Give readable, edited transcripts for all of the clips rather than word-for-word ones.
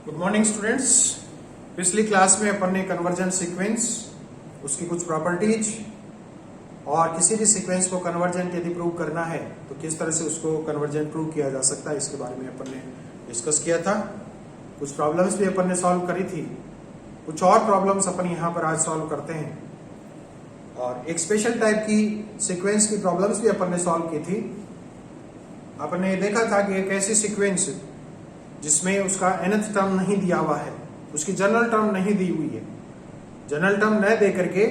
Good morning students. पिछली class में अपन ने कन्वर्जेंट सीक्वेंस, उसकी कुछ प्रॉपर्टीज और किसी भी सीक्वेंस को कन्वर्जेंट यदि प्रूव करना है तो किस तरह से उसको कन्वर्जेंट प्रूव किया जा सकता है, इसके बारे में अपन ने डिस्कस किया था। कुछ प्रॉब्लम्स भी अपन ने सॉल्व करी थी, कुछ और प्रॉब्लम्स अपन यहाँ पर आज सॉल्व करते हैं और एक स्पेशल टाइप की सीक्वेंस की प्रॉब्लम्स भी अपन ने सॉल्व की थी। अपन ने देखा था कि एक ऐसी सीक्वेंस जिसमें उसका nth टर्म नहीं दिया हुआ है, उसकी जनरल टर्म नहीं दी हुई है, जनरल टर्म न दे करके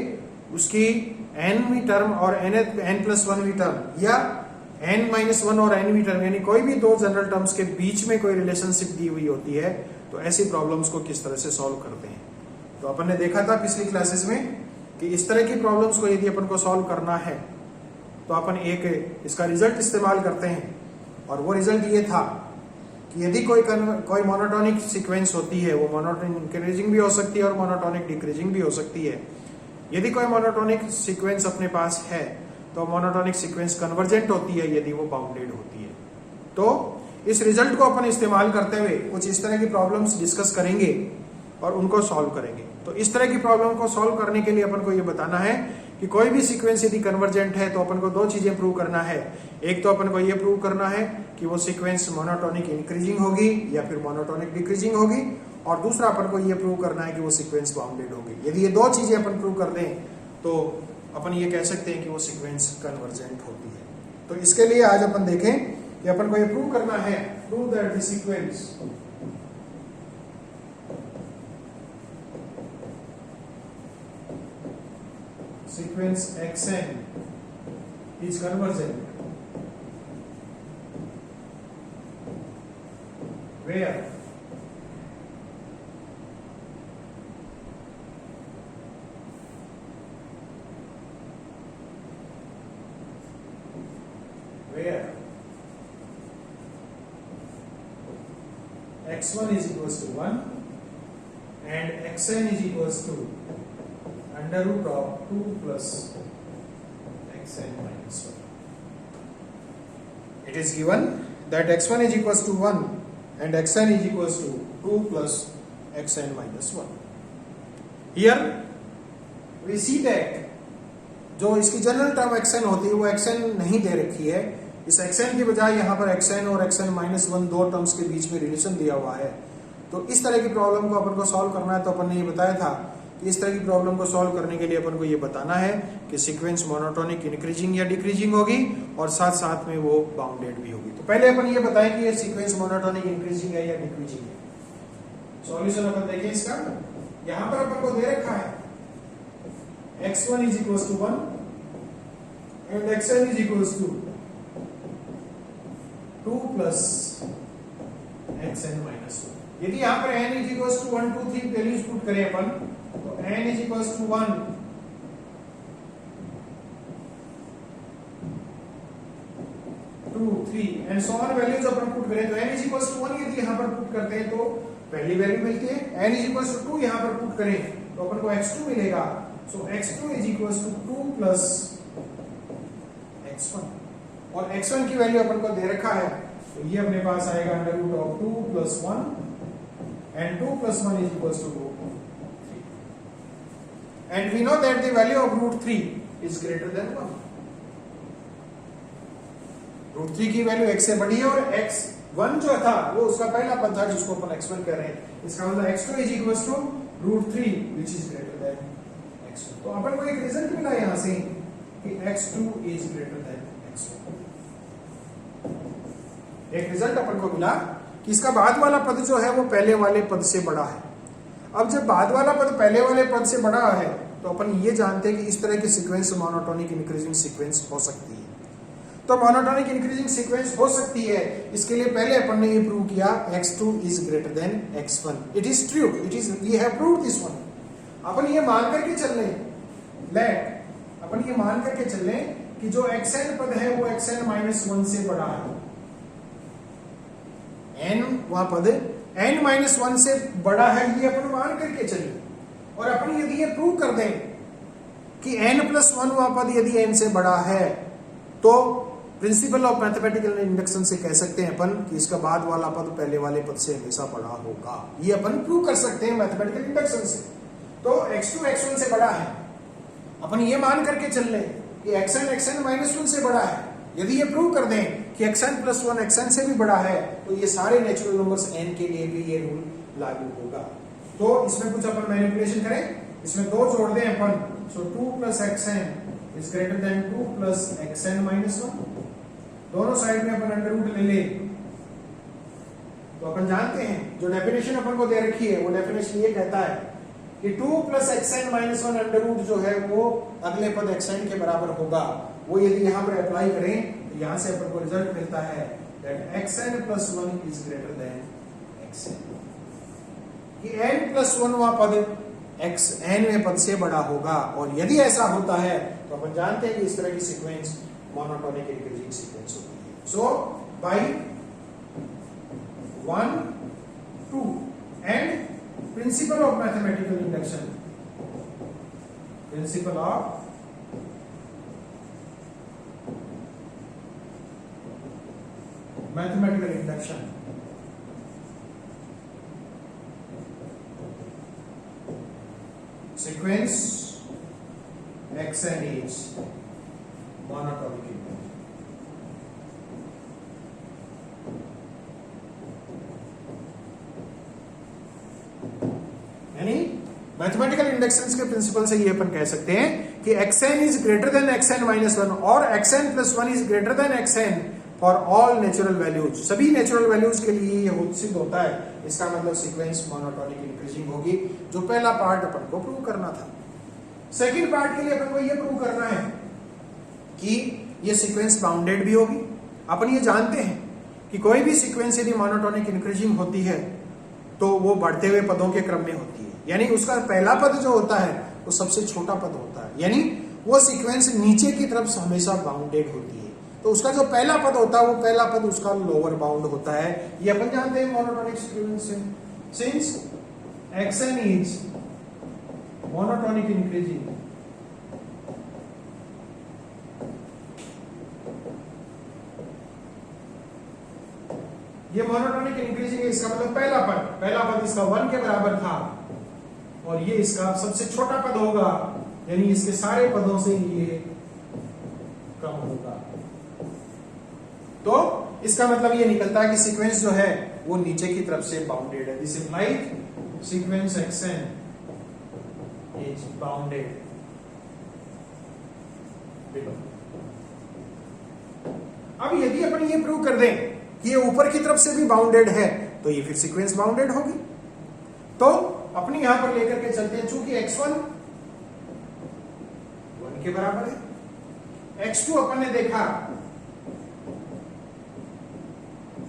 उसकी nवीं टर्म और n+1वीं टर्म या n-1 और nवीं टर्म यानी कोई भी दो जनरल टर्म्स के बीच में कोई रिलेशनशिप दी हुई होती है, तो ऐसी प्रॉब्लम्स को किस तरह से सॉल्व करते हैं। तो अपन ने देखा था पिछली क्लासेस में कि इस तरह की प्रॉब्लम्स को यदि अपन को सॉल्व करना है तो अपन एक इसका रिजल्ट इस्तेमाल करते हैं और वो रिजल्ट ये था कि यदि कोई मोनोटोनिक सीक्वेंस होती है, वो मोनोटोनिक इंक्रीजिंग भी हो सकती है और मोनोटोनिक डिक्रीजिंग भी हो सकती है। यदि कोई मोनोटोनिक सीक्वेंस अपने पास है तो मोनोटोनिक सीक्वेंस कन्वर्जेंट होती है यदि वो बाउंडेड होती है। तो इस रिजल्ट को अपन इस्तेमाल करते हुए कुछ इस तरह की प्रॉब्लम्स डिस्कस करेंगे और उनको सॉल्व करेंगे। तो इस तरह की प्रॉब्लम को सॉल्व करने के लिए अपन को ये बताना है कि कोई भी सीक्वेंस यदि कन्वर्जेंट है तो अपन को दो चीजें प्रूव करना है। एक तो अपन को ये प्रूव करना है कि वो सीक्वेंस मोनोटोनिक इंक्रीजिंग होगी या फिर मोनोटोनिक डिक्रीजिंग होगी, और दूसरा अपन को ये प्रूव करना है कि वो सीक्वेंस बाउंडेड होगी। यदि ये दो चीजें अपन प्रूव कर दें तो अपन ये कह सकते हैं कि वो सीक्वेंस कन्वर्जेंट होती है। तो इसके लिए आज अपन देखें कि अपन को ये प्रूव करना है, prove that the sequence sequence xn is convergent where x1 is equals to 1 and xn is equals to under root of 2 plus xn minus 1. It is given that x1 is equals to 1 and xn is equals to 2 plus xn minus 1. Here we see that जो इसकी general term xn होती है वो xn नहीं दे रखी है। इस xn की बजाय यहाँ पर xn और xn minus 1 दो टर्म्स के बीच में रिलेशन दिया हुआ है। तो इस तरह की प्रॉब्लम को अपन को सॉल्व करना है। तो अपन ने ये बताया था कि इस तरह की प्रॉब्लम को सॉल्व करने के लिए अपन को ये बताना है कि सीक्वेंस मोनोटोनिक इंक्रीजिंग या डिक्रीजिंग होगी और साथ साथ में वो बाउंडेड भी होगी। तो पहले अपन ये बताएं कि ये सीक्वेंस मोनोटोनिक इंक्रीजिंग है या डिक्रीजिंग है। सॉल्यूशन अपन देखें इसका। यहां पर अपन को दे रखा है x1 is equals to 1 and xn is equals to 2 plus xn minus 1। यदि यहाँ पर n is equals to 1 2 3 values put करें अपन तो n is equals to 1 2 3 and so on values upon put करें तो n is equals to 1 यदि यहाँ पर पुट करते हैं तो पहली वैल्यू मिलती है। n is equals to 2 यहाँ पर पुट करें तो अपन को x2 मिलेगा। सो x2 is equals to 2 plus x1 और x1 की वैल्यू अपन को दे रखा है तो ये अपने पास आएगा under root of 2 plus 1 and 2 plus 1 is equals to 3 and we know that the value of root 3 is greater than 1। Root 3 की वैल्यू x से बड़ी है और x1 जो था वो उसका पहला पद था जिसको अपन x1 कह रहे हैं। इसका मतलब x2 is equals to root 3 which is greater than x1। तो अपन को एक रिजल्ट मिला यहां से कि x2 is greater than x1। एक रिजल्ट अपन को मिला कि इसका बाद वाला पद जो है वो पहले वाले पद से बड़ा है। अब जब बाद वाला पद पहले वाले पद से बड़ा है तो अपन ये जानते हैं कि इस तरह की सीक्वेंस मोनोटोनिक इंक्रीजिंग सीक्वेंस हो सकती है। तो मोनोटोनिक इंक्रीजिंग सीक्वेंस हो सकती है, इसके लिए पहले अपन ने ये प्रूव किया x2 is greater than x1। It is true, it is we have proved this one. अपन ये मान करके चल रहे अपन ये मान करके चल रहे कि जो xn पद है वो xn minus 1 से बड़ा है। n वहां पद n-1 से बड़ा है ये अपन मान करके चलिए और अपन यदि ये प्रूव कर दें कि n+1 वहां पद यदि n से बड़ा है तो प्रिंसिपल ऑफ मैथमेटिकल इंडक्शन से कह सकते हैं अपन कि इसका बाद वाला पद पहले वाले पद से हमेशा बड़ा होगा। ये अपन प्रूव कर सकते हैं मैथमेटिकल इंडक्शन से। तो x2 x1 से बड़ा है, अपन ये मान करके चल रहे कि xn xn -1 से बड़ा है। यदि ये प्रूव कर दें कि xn + 1 xn से भी बड़ा है तो ये सारे नेचुरल नंबर्स n के लिए भी ये रूल लागू होगा। तो इसमें कुछ अपन मैनिपुलेशन करें, इसमें 2 जोड़ दें अपन। सो 2 + xn is greater than 2 + xn -1। दोनों साइड में अपन अंडर रूट ले ले। तो अपन जानते हैं जो डेफिनेशन अपन को दे रखी है वो डेफिनेशन ये कहता है कि 2 + xn -1 अंडर रूट जो है वो अगले पद xn के बराबर होगा। वो यदि यहाँ पर अप्लाई करें तो यहाँ से अपन को रिजल्ट मिलता है that xn + 1 is greater than xn, कि n + 1वां पद xn पद से बड़ा होगा। और यदि ऐसा होता है तो अपन जानते हैं कि इस तरह की सीक्वेंस मोनोटोनिक इंक्रीजिंग सीक्वेंस होती है। So by 1 2 and principle of mathematical induction, principle of mathematical induction, sequence xn is monotonic induction. यानी मैथमेटिकल इंडक्शंस के प्रिंसिपल से ये अपन कह सकते हैं कि xn is greater than xn -1 और xn + 1 is greater than xn for all natural values. सभी नेचुरल वैल्यूज के लिए ये सिद्ध होता है। इसका मतलब सीक्वेंस मोनोटोनिक इंक्रीजिंग होगी, जो पहला पार्ट अपन को प्रूव करना था। सेकंड पार्ट के लिए अपन को ये प्रूव करना है कि ये सीक्वेंस बाउंडेड भी होगी। अपन ये जानते हैं कि कोई भी सीक्वेंस यदि मोनोटोनिक इंक्रीजिंग होती है तो वो बढ़ते हुए पदों के क्रम में होती है। यानी उसका पहला पद जो होता है वो सबसे छोटा पद होता है, यानी वो सीक्वेंस नीचे की तरफ से हमेशा बाउंडेड होती है। तो उसका जो पहला पद होता है वो पहला पद उसका लोअर बाउंड होता है। ये अपन जानते हैं मोनोटोनिक सीक्वेंस से। Since xn is monotonic increasing, ये मोनोटोनिक इंक्रीजिंग है, इसका मतलब पहला पद इसका 1 के बराबर था और ये इसका सबसे छोटा पद होगा, यानी इसके सारे पदों से ये कम होगा। तो इसका मतलब ये निकलता है कि सीक्वेंस जो है वो नीचे की तरफ से बाउंडेड है। This implies sequence xn is bounded below. अब यदि अपन ये प्रूव कर दें कि ये ऊपर की तरफ से भी बाउंडेड है तो ये फिर सीक्वेंस बाउंडेड होगी। तो अपनी यहां पर लेकर के चलते हैं, चूंकि x1 1 के बराबर है, x2 अपन ने देखा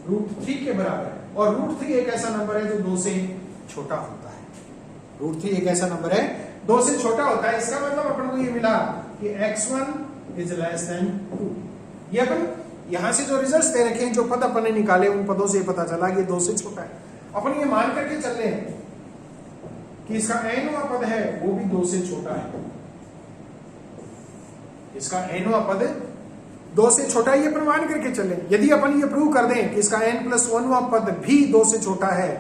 √3 के बराबर है, और √3 एक ऐसा नंबर है जो 2 से छोटा होता है। √3 एक ऐसा नंबर है 2 से छोटा होता है। इसका मतलब अपन को ये मिला कि x1 इज लेस देन 2। ये अपन यहां से जो रिजल्ट्स दे रखे हैं, जो पद अपन ने निकाले, उन पदों से पता चला कि 2 से छोटा है। अपन ये मान करके चल रहे हैं कि इसका nवां पद है वो भी 2 से छोटा है। इसका nवां पद 2 से छोटा ही अपन मान करके चले। यदि अपन ये प्रूव कर दें कि इसका n + 1वां पद भी 2 से छोटा है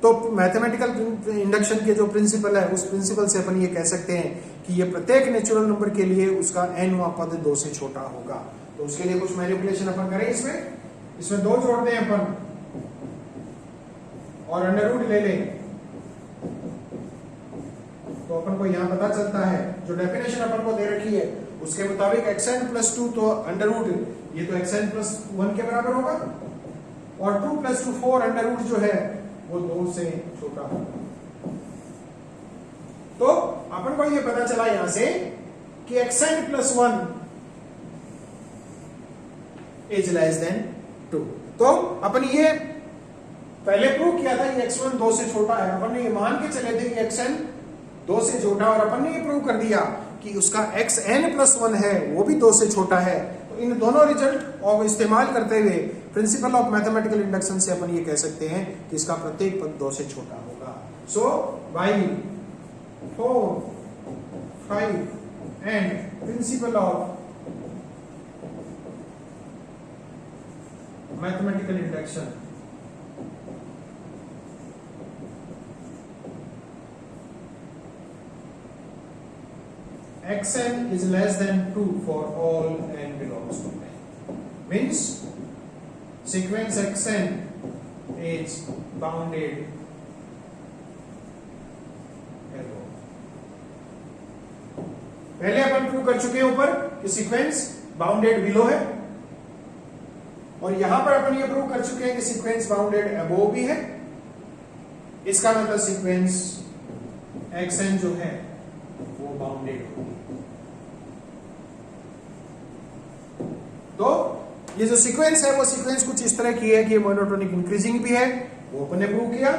तो मैथमेटिकल इंडक्शन के जो प्रिंसिपल है उस प्रिंसिपल से अपन ये कह सकते हैं कि ये प्रत्येक नेचुरल नंबर के लिए उसका nवां पद 2 से छोटा होगा। तो उसके लिए कुछ मैनिपुलेशन अपन करें। इसमें 2 जोड़ दें अपन और अंडर रूट ले लें, तो अपन को यहां पता चलता है जो डेफिनेशन अपन को दे रखी है उसके मुताबिक xn + 2 तो अंडर रूट ये तो xn + 1 के बराबर होगा, और 2 + 2 4 अंडर रूट जो है वो 2 से छोटा होगा। तो अपन को ये पता चला यहां से कि xn + 1 इज लेस देन 2। तो अपन ये पहले प्रूव किया था कि x1 2 से छोटा है। अपन ने ये मान के चले थे कि xn 2 से छोटा, और अपन ने ये प्रूव कर दिया कि उसका xn + 1 है वो भी 2 से छोटा है। तो इन दोनों रिजल्ट और इस्तेमाल करते हुए प्रिंसिपल ऑफ मैथमेटिकल इंडक्शन से अपन ये कह सकते हैं कि इसका प्रत्येक पद 2 से छोटा होगा। So by 4 5 and principle of mathematical induction, xn is less than 2 for all n belongs to n. Means sequence xn is bounded above. पहले अपन प्रूव कर चुके हैं ऊपर कि सीक्वेंस बाउंडेड बिलो है, और यहां पर अपन ये प्रूव कर चुके हैं कि सीक्वेंस बाउंडेड अबोव भी है। इसका मतलब सीक्वेंस xn जो है वो बाउंडेड होगी। तो ये जो सीक्वेंस है वो सीक्वेंस कुछ इस तरह की है कि मोनोटोनिक इंक्रीजिंग भी है, वो अपन ने प्रूव किया,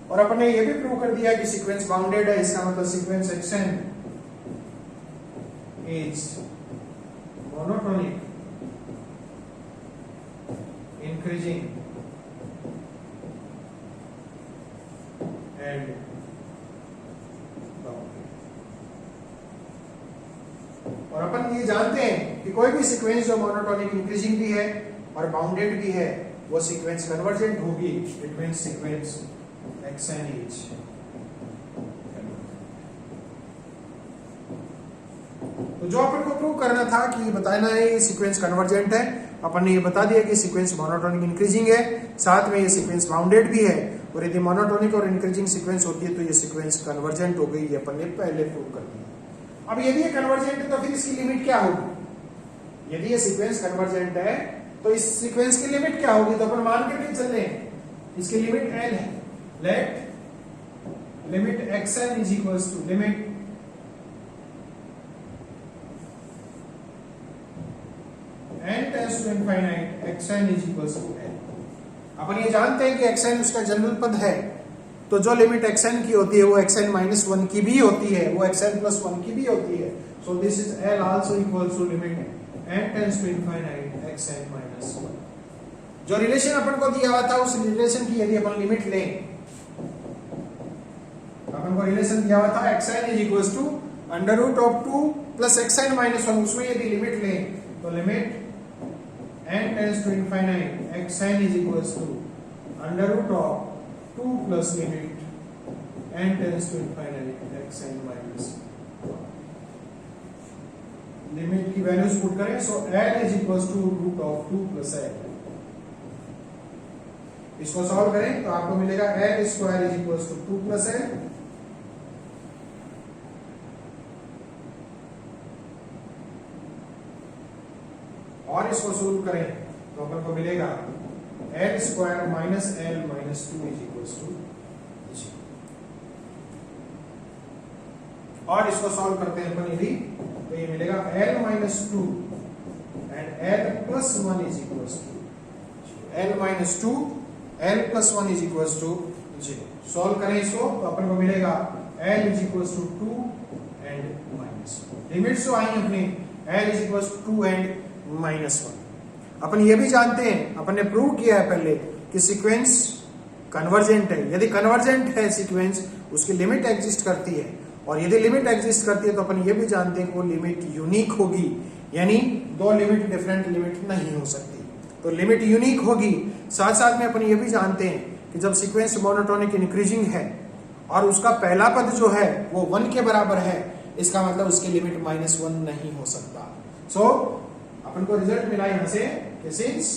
और अपन ने ये भी प्रूव कर दिया कि सीक्वेंस बाउंडेड है। इसका मतलब sequence xn is monotonic increasing and bounded. और अपन ये जानते हैं कि कोई भी सीक्वेंस जो मोनोटोनिक इंक्रीजिंग भी है और बाउंडेड भी है वो सीक्वेंस कन्वर्जेंट होगी। It means sequence xn is. तो जो अपन को प्रूव करना था कि बताना है ये सीक्वेंस कन्वर्जेंट है, अपन ने ये बता दिया कि सीक्वेंस मोनोटोनिक इंक्रीजिंग है, साथ में ये सीक्वेंस बाउंडेड भी है, और यदि मोनोटोनिक और इंक्रीजिंग सीक्वेंस होती है तो ये सीक्वेंस कन्वर्जेंट हो गई। ये अपन ने पहले प्रूव कर दिया। अब यदि ये कन्वर्जेंट है तो फिर इसकी लिमिट क्या होगी? यदि ये सीक्वेंस कन्वर्जेंट है तो इस सीक्वेंस की लिमिट क्या होगी? तो अपन मान करके चल रहे हैं इसकी लिमिट n है। Let limit xn is equals to limit n tends to infinite xn is equals to n। अपन ये जानते हैं कि xn उसका जनरल पद है, तो जो लिमिट xn की होती है वो xn माइनस 1 की भी होती है, वो xn प्लस 1 की भी होती है। So this is l also equals to limit n tends to infinite xn minus 1। जो रिलेशन अपन को दिया हुआ था उस रिलेशन की यदि अपन लिमिट लें, अपन को रिलेशन दिया हुआ था xn is equals to under root of 2 plus xn minus 1, उसमें यदि लिमिट लें तो limit n tends to infinite xn is equals to under root of 2 plus limit n tends to infinite xn minus 1। Limit की values put करें, so l is equals to root of 2 plus l। इसको solve करें तो आपको मिलेगा l square is equals to 2 plus l, और इसको solve करें तो अपन को मिलेगा l square minus l minus 2 is equals to 0। और इसको सॉल्व करते हैं अपन यदि, तो ये मिलेगा l minus 2 and l plus 1 is equals to l minus 2 l plus 1 is equals to 0। Solve करें इसको तो अपन को मिलेगा l is equals to 2 and minus 1। Limits जो आई अपनी l is equals to 2 and minus 1। अपन ये भी जानते हैं, अपन ने प्रूव किया है पहले कि सीक्वेंस कन्वर्जेंट है। यदि कन्वर्जेंट है सीक्वेंस, उसकी लिमिट एग्जिस्ट करती है, और यदि लिमिट एग्जिस्ट करती है तो अपन ये भी जानते हैं कि वो लिमिट यूनिक होगी, यानी दो लिमिट डिफरेंट लिमिट नहीं हो सकती, तो लिमिट यूनिक होगी। साथ साथ में अपन ये भी जानते हैं कि जब सीक्वेंस मोनोटोनिक इंक्रीजिंग है और उसका पहला पद जो है वो 1 के बराबर है, इसका मतलब उसकी लिमिट माइनस 1 नहीं हो सकता। सो अपन को रिजल्ट मिला यहां से कि since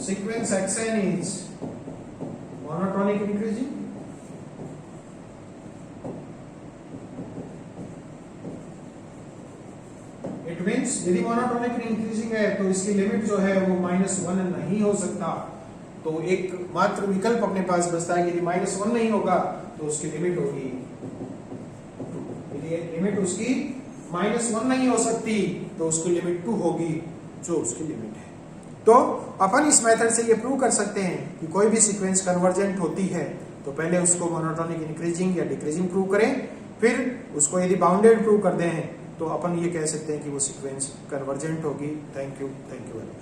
sequence xn is monotonic increasing, it means यदि मोनोटोनिक इंक्रीजिंग है तो इसकी लिमिट जो है वो माइनस 1 नहीं हो सकता। तो एक मात्र विकल्प अपने पास बचता है कि यदि माइनस 1 नहीं होगा तो उसकी लिमिट होगी 2। यदि लिमिट उसकी माइनस 1 नहीं हो सकती तो उसकी लिमिट 2 होगी, जो उसकी लिमिट है। तो अपन इस मेथड से ये प्रूव कर सकते हैं कि कोई भी सीक्वेंस कन्वर्जेंट होती है तो पहले उसको मोनोटोनिक इंक्रीजिंग या डिक्रीजिंग प्रूव करें, फिर उसको यदि बाउंडेड प्रूव कर दें तो अपन ये कह सकते हैं कि वो सीक्वेंस कन्वर्जेंट होगी। Thank you very much.